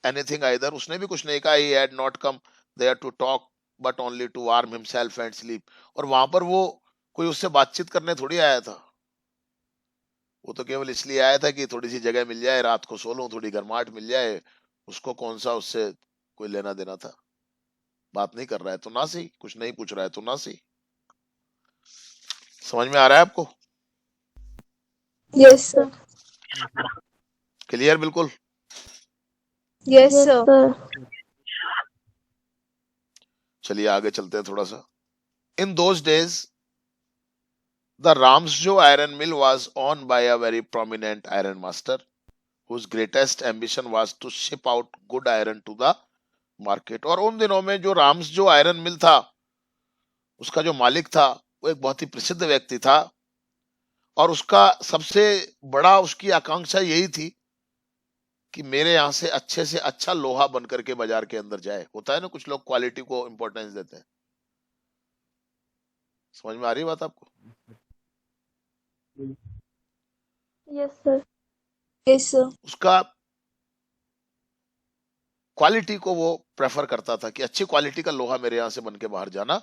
A: anything either, उसने भी कुछ नहीं कहा। He had not come there to talk but only to warm himself and sleep. और वहां पर वो कोई उससे बातचीत करने थोड़ी आया था, वो तो केवल इसलिए आया था कि थोड़ी सी जगह मिल जाए, रात को सो लूं, थोड़ी गर्माहट मिल जाए। उसको कौन सा उससे कोई लेना देना था? बात नहीं कर रहा है तो ना सही, कुछ नहीं पूछ रहा है तो ना सही। समझ में आ रहा है आपको?
B: Yes, sir.
A: क्लियर बिल्कुल?
B: Yes, sir.
A: चलिए आगे चलते हैं थोड़ा सा। In those days the Ramsjo iron mill was owned by a very prominent iron master whose greatest ambition was to ship out good iron to the market. और उन दिनों में जो राम्स जो आयरन मिल था, उसका जो मालिक था वो एक बहुत ही प्रसिद्ध व्यक्ति था, और उसका सबसे बड़ा उसकी आकांक्षा यही थी कि मेरे यहाँ से अच्छा लोहा बन करके बाजार के अंदर जाए। होता है ना, कुछ लोग क्वालिटी को इंपॉर्टेंस देते हैं। समझ में आ रही है बात आपको?
B: Yes, sir. Yes, sir.
A: उसका क्वालिटी को वो प्रेफर करता था कि अच्छी क्वालिटी का लोहा मेरे यहां से बन के बाहर जाना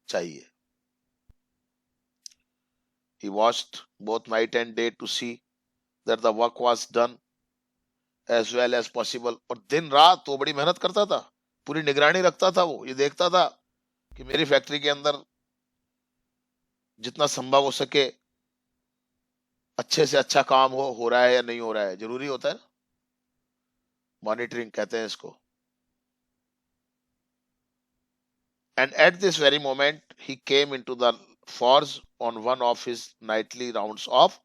A: चाहिए। He watched both night and day to see that the work was done as well as possible. और दिन रात वो बड़ी मेहनत करता था, पूरी निगरानी रखता था। वो ये देखता था कि मेरी फैक्ट्री के अंदर जितना संभव हो सके अच्छे से अच्छा काम हो रहा है या नहीं हो रहा है। जरूरी होता है ना, मॉनिटरिंग कहते हैं इसको। And at this very moment he came into the forged on one of his nightly rounds of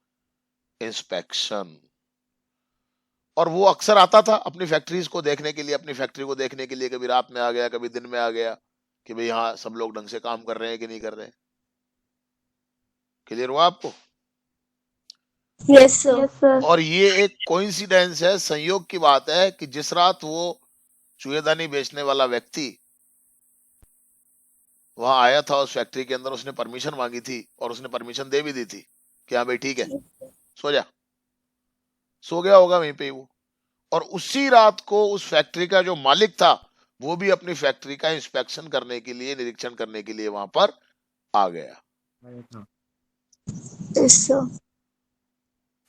A: inspection. और वो अक्सर आता था अपनी फैक्ट्रीज को देखने के लिए, अपनी फैक्ट्री को देखने के लिए, कभी रात में आ गया, कभी दिन में आ गया, कि भाई हाँ सब लोग ढंग से काम कर रहे हैं कि नहीं कर रहे हैं। क्लियर हुआ आपको?
B: Yes, sir. Yes, sir.
A: और ये एक कोइंसिडेंस है, संयोग की बात है कि जिस रात वो चूहेदानी बेचने वाला व्यक्ति वहां आया था उस फैक्ट्री के अंदर, उसने परमिशन मांगी थी और उसने परमिशन दे भी दी थी कि हाँ भाई ठीक है सो जा, सो गया होगा वहीं पे ही वो। और उसी रात को उस फैक्ट्री का जो मालिक था वो भी अपनी फैक्ट्री का इंस्पेक्शन करने के लिए, निरीक्षण करने के लिए वहां पर आ गया।
D: आया था।
B: Yes, sir.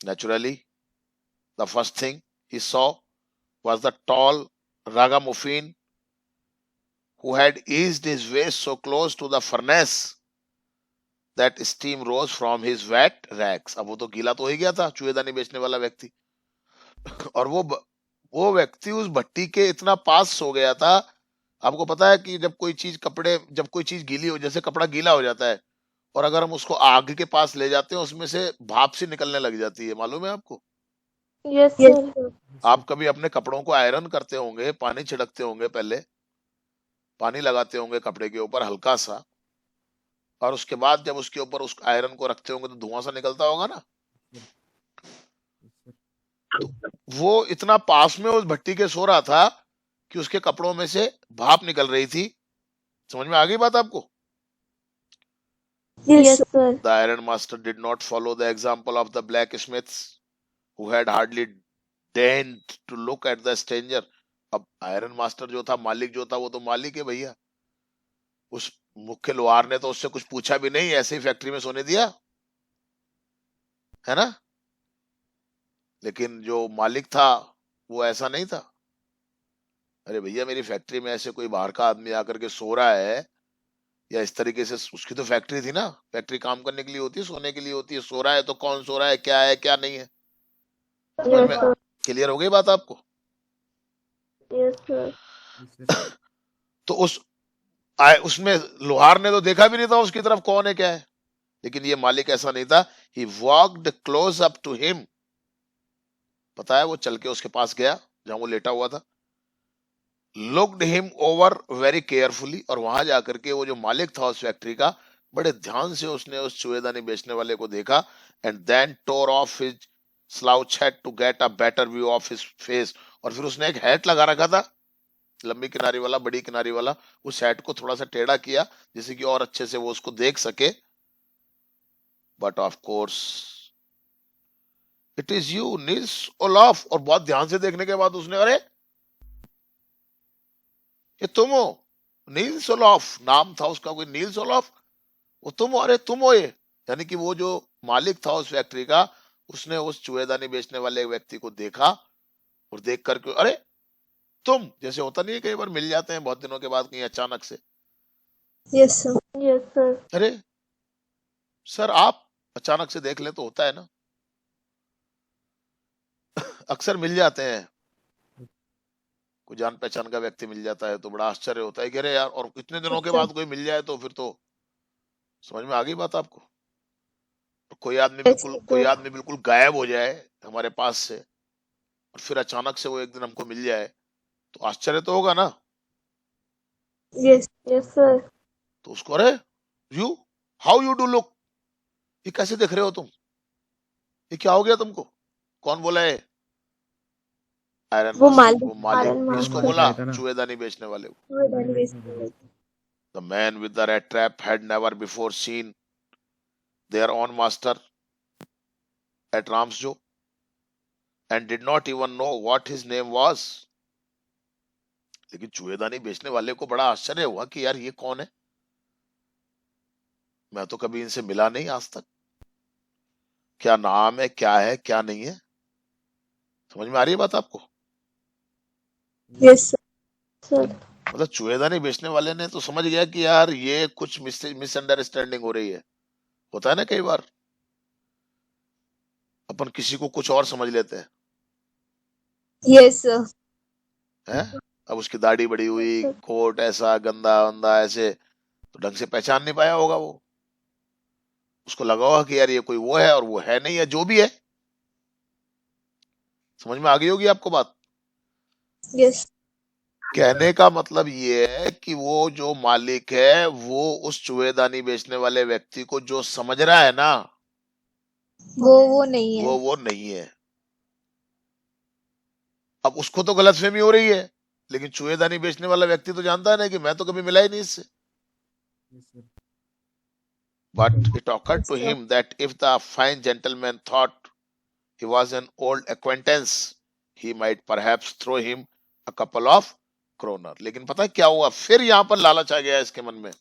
A: Naturally, the first thing he saw was the tall ragamuffin who had eased his waist so close to the furnace that steam rose from his wet rags. अब वो तो गीला तो हो ही गया था चूहेदानी बेचने वाला व्यक्ति, और वो व्यक्ति उस भट्टी के इतना पास सो गया था। आपको पता है कि जब कोई चीज गीली हो, जैसे कपड़ा गीला हो जाता है और अगर हम उसको आग के पास ले जाते हैं उसमें से भाप सी निकलने लग जाती है, मालूम है आपको?
B: Yes, sir.
A: आप कभी अपने कपड़ों को आयरन करते होंगे, पानी छिड़कते होंगे, पहले पानी लगाते होंगे कपड़े के ऊपर हल्का सा, और उसके बाद जब उसके ऊपर उस आयरन को रखते होंगे तो धुआं सा निकलता होगा ना। तो वो इतना पास में उस भट्टी के सो रहा था कि उसके कपड़ों में से भाप निकल रही थी। समझ में आ गई बात आपको?
B: Yes, sir.
A: The iron master did not follow the example of the blacksmiths who had hardly deigned to look at the stranger. अब आयरन मास्टर जो था, मालिक जो था, वो तो मालिक है भैया, उस मुख्य लोहार ने तो उससे कुछ पूछा भी नहीं, ऐसे ही फैक्ट्री में सोने दिया, है ना। लेकिन जो मालिक था वो ऐसा नहीं था। अरे भैया मेरी फैक्ट्री में ऐसे कोई बाहर का आदमी आकर के सो रहा है, या इस तरीके से, उसकी तो फैक्ट्री थी ना, फैक्ट्री काम करने के लिए होती है, सोने के लिए होती है। सो रहा है तो कौन सो रहा है, क्या नहीं है,
B: Yes, sir.
A: क्लियर हो गई बात आपको?
B: Yes, sir.
D: Yes, sir.
A: तो उसमें लोहार ने तो देखा भी नहीं था उसकी तरफ कौन है क्या है, लेकिन ये मालिक ऐसा नहीं था। He walked close up to him, पता है वो चल के उसके पास गया जहां वो लेटा हुआ था, looked him over very carefully, और वहां जाकर के वो जो मालिक था उस फैक्ट्री का, बड़े ध्यान से उसने उस चूहेदानी बेचने वाले को देखा, and then tore off his slouch hat to get a better view of his face, और फिर उसने एक हैट लगा रखा था, लंबी किनारी वाला, बड़ी किनारी वाला, उस हैट को थोड़ा सा टेढ़ा किया जिससे कि और अच्छे से वो उसको देख सके। But of course it is you Niels Olaf, और बहुत ध्यान से देखने के बाद उसने, अरे ये तुम हो, नील्स ओलाफ नाम था उसका, कोई नील्स ओलाफ, वो तुम हो, अरे तुम हो ये। यानी कि वो जो मालिक था उस फैक्ट्री का, उसने उस चूहेदानी बेचने वाले व्यक्ति को देखा, और देख करके अरे तुम, जैसे होता नहीं है कई बार मिल जाते हैं बहुत दिनों के बाद कहीं अचानक से,
B: Yes, sir. Yes, sir.
A: अरे सर आप, अचानक से देख ले तो होता है ना, अक्सर मिल जाते हैं, कोई जान पहचान का व्यक्ति मिल जाता है तो बड़ा आश्चर्य होता है कि अरे यार, और इतने दिनों के बाद कोई मिल जाए तो फिर तो समझ में आ गई बात आपको। कोई आदमी बिल्कुल गायब हो जाए हमारे पास से, और फिर अचानक से वो एक दिन हमको मिल जाए तो आश्चर्य तो होगा ना।
B: Yes. Yes, sir.
A: तो उसको, अरे you, how you do look, ये कैसे देख रहे हो तुम, ये क्या हो गया तुमको, कौन बोला है? आयरन
B: वो
A: मास्टर, वो
B: मालिक,
A: मालिक।
B: आयरन
A: किसको
B: मास्टर
A: बोला?
D: था ना।
A: चूहेदानी बेचने वाले को।
B: चूहेदानी बेचने वाले।
A: The man with the rat trap had never before seen their own master at Ramsjo and did not even know what his name was. लेकिन चूहेदानी बेचने वाले को बड़ा आश्चर्य हुआ कि यार ये कौन है, मैं तो कभी इनसे मिला नहीं आज तक, क्या नाम है, क्या है, क्या नहीं है। समझ में आ रही है बात आपको?
B: Yes, sir.
A: मतलब चूहेदानी बेचने वाले ने तो समझ गया कि यार ये कुछ मिसअंडरस्टैंडिंग हो रही है। होता है ना कई बार अपन किसी को कुछ और समझ लेते हैं,
B: Yes, sir.
A: हैं? अब उसकी दाढ़ी बड़ी हुई, कोट ऐसा गंदा वंदा ऐसे, तो ढंग से पहचान नहीं पाया होगा वो। उसको लगा होगा कि यार ये कोई वो है और वो है नहीं, या जो भी है। समझ में आ गई होगी आपको बात।
B: yes,
A: कहने का मतलब ये है कि वो जो मालिक है वो उस चूहेदानी बेचने वाले व्यक्ति को जो समझ रहा है ना,
B: वो नहीं है।
A: वो नहीं है। अब उसको तो गलतफहमी हो रही है, लेकिन चूहेदानी बेचने वाला व्यक्ति तो जानता है ना कि मैं तो कभी मिला ही नहीं इससे।
D: Yes, sir.
A: But it occurred
B: Yes,
A: to
B: sir.
A: him that if the fine gentleman thought he was an old acquaintance, he might perhaps throw him a couple of kroner. लेकिन पता है क्या हुआ, फिर यहां पर लालच आ गया इसके मन में।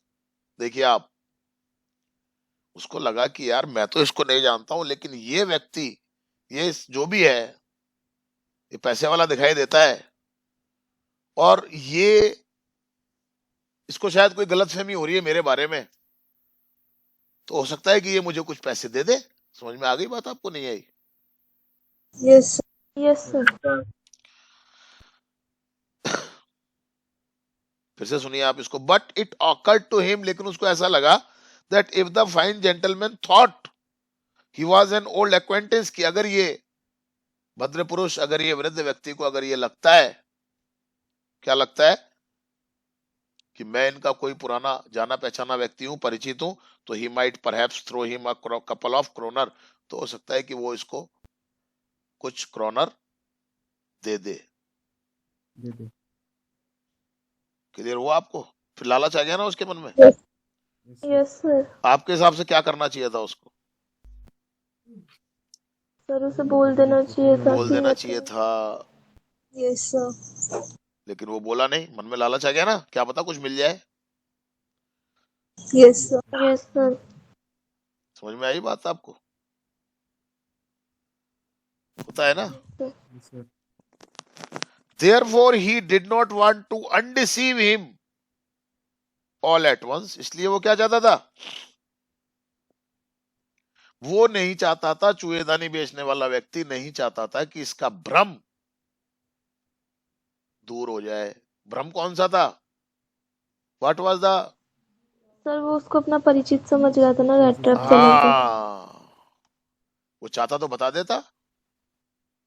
A: देखिए आप, उसको लगा कि यार मैं तो इसको नहीं जानता हूं, लेकिन ये व्यक्ति, ये जो भी है, ये पैसे वाला दिखाई देता है, और ये इसको शायद कोई गलतफहमी हो रही है मेरे बारे में, तो हो सकता है कि ये मुझे कुछ पैसे दे दे। समझ में आ गई बात आपको, नहीं आई?
B: Yes, sir. Yes, sir.
A: फिर से सुनिए आप इसको। But it awkward to him, लेकिन उसको ऐसा लगा, that if the fine gentleman thought he was an old acquaintance, कि अगर ये भद्र पुरुष, अगर ये वृद्ध व्यक्ति को अगर ये लगता है, क्या लगता है, कि मैं इनका कोई पुराना जाना पहचाना व्यक्ति हूं, परिचित हूं, तो he might perhaps throw him a couple of kroner, तो हो सकता है कि वो इसको कुछ क्रोनर दे दे।
D: दे दे।
A: क्लियर हुआ आपको? फिर लालच आ गया ना उसके मन में।
B: Yes,
D: Yes, sir.
B: yes, sir.
A: आपके हिसाब से क्या करना चाहिए था उसको?
B: सर उसे बोल देना चाहिए था
A: बोल
B: कि
A: देना
B: मैं
A: चाहिए
B: तो।
A: था,
B: Yes, sir.
A: लेकिन वो बोला नहीं। मन में लालच आ गया ना, क्या पता कुछ मिल जाए।
B: Yes, sir. Yes, sir.
A: समझ में आई बात आपको? होता है ना।
D: Yes, sir.
A: Therefore he did not want to undeceive him all at once, इसलिए वो क्या चाहता था, वो नहीं चाहता था, चूहेदानी बेचने वाला व्यक्ति नहीं चाहता था कि इसका भ्रम दूर हो जाए। भ्रम कौन सा था? व्हाट वाज द,
B: सर वो उसको अपना परिचित समझ रहा था ना, रेड ट्रैप सेलर को।
A: हाँ, वो चाहता तो बता देता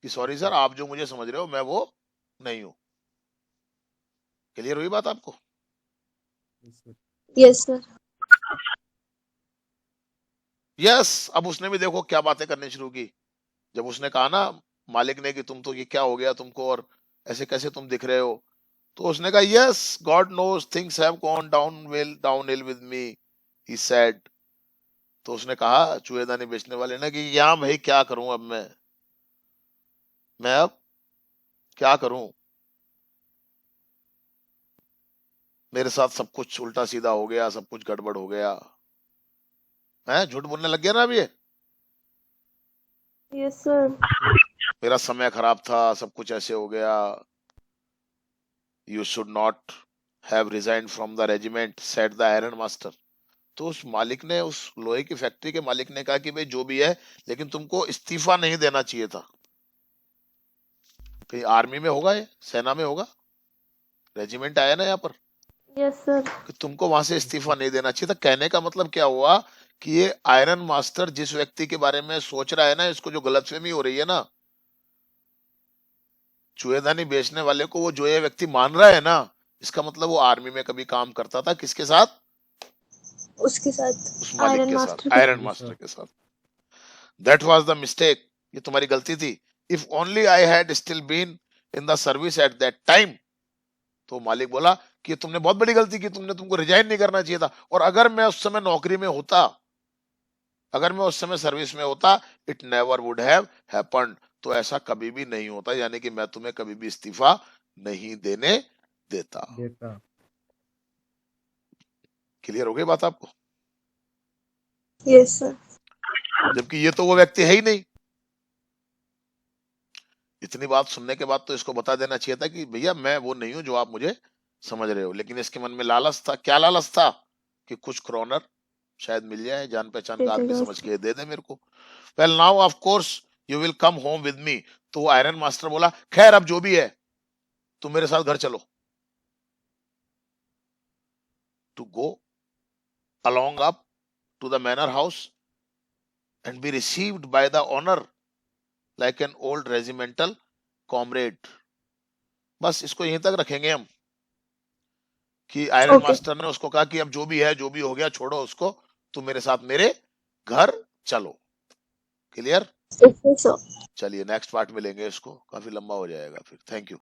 A: कि सॉरी सर, आप जो मुझे समझ रहे हो मैं वो नहीं हूं। क्लियर हुई बात आपको?
D: Yes, sir.
B: Yes, sir.
A: Yes. अब उसने भी देखो क्या बातें करनी शुरू की। जब उसने कहा ना मालिक ने कि तुम तो, ये क्या हो गया तुमको, और ऐसे कैसे तुम दिख रहे हो, तो उसने कहा yes, god knows things have gone downhill with me, he said. तो उसने कहा चूहेदानी बेचने वाले ने कि यहाँ भाई क्या करूं, अब मैं अब क्या करूं, मेरे साथ सब कुछ उल्टा सीधा हो गया, सब कुछ गड़बड़ हो गया है, झूठ बोलने लग गया ना अब ये।
B: Yes, sir.
A: मेरा समय खराब था, सब कुछ ऐसे हो गया। You should not have resigned from the regiment, said the ironmaster. तो उस मालिक ने, उस लोहे की फैक्ट्री के मालिक ने कहा कि भाई जो भी है, लेकिन तुमको इस्तीफा नहीं देना चाहिए था। कहीं आर्मी में होगा, ये सेना में होगा, रेजिमेंट आया ना यहाँ पर,
B: Yes, sir.
A: कि तुमको वहां से इस्तीफा नहीं देना चाहिए था। कहने का मतलब क्या हुआ कि ये आयरन मास्टर जिस व्यक्ति के बारे में सोच रहा है ना, इसको जो गलतफहमी हो रही है ना, चूहेदानी बेचने वाले को वो जो ये व्यक्ति मान रहा है ना, इसका मतलब वो आर्मी में कभी काम करता था, किसके साथ?
B: उसके साथ,
A: उस मालिक
B: आयरन
A: के
B: मास्टर
A: साथ,
B: के
A: आयरन
D: Yes,
A: मास्टर
D: sir.
A: के साथ। दैट वाज द मिस्टेक, ये तुम्हारी गलती थी। If only I had still been in the service at that time. तो मालिक बोला कि तुमने बहुत बड़ी गलती की, तुमको रिजाइन नहीं करना चाहिए था, और अगर मैं उस समय नौकरी में होता, अगर मैं उस समय सर्विस में होता, it never would have happened, तो ऐसा कभी भी नहीं होता, यानी कि मैं तुम्हें कभी भी इस्तीफा नहीं देने देता।
D: देता।
A: क्लियर हो गई बात आपको?
B: Yes, sir.
A: जबकि ये तो वो व्यक्ति है ही नहीं। इतनी बात सुनने के बाद तो इसको बता देना चाहिए था कि भैया मैं वो नहीं हूं जो आप मुझे समझ रहे हो, लेकिन इसके मन में लालच था। क्या लालच था? कि कुछ क्रोनर शायद मिल जाए, जान पहचान
B: दे
A: का आदमी
B: देगा
A: समझ
B: उसको।
A: के दे दे मेरे को। Well now of course you will come home with me. तो वो आयरन मास्टर बोला, खैर अब जो भी है, तुम मेरे साथ घर चलो। To go along up to the manor house and be received by the honor like an old regimental comrade. बस इसको यहीं तक रखेंगे हम कि आयरन
B: ओके
A: मास्टर ने उसको कहा कि अब जो भी है जो भी हो गया छोड़ो उसको, तुम मेरे साथ मेरे घर चलो। क्लियर?
B: सर।
A: चलिए नेक्स्ट पार्ट में लेंगे इसको, काफी लंबा हो जाएगा फिर। Thank you.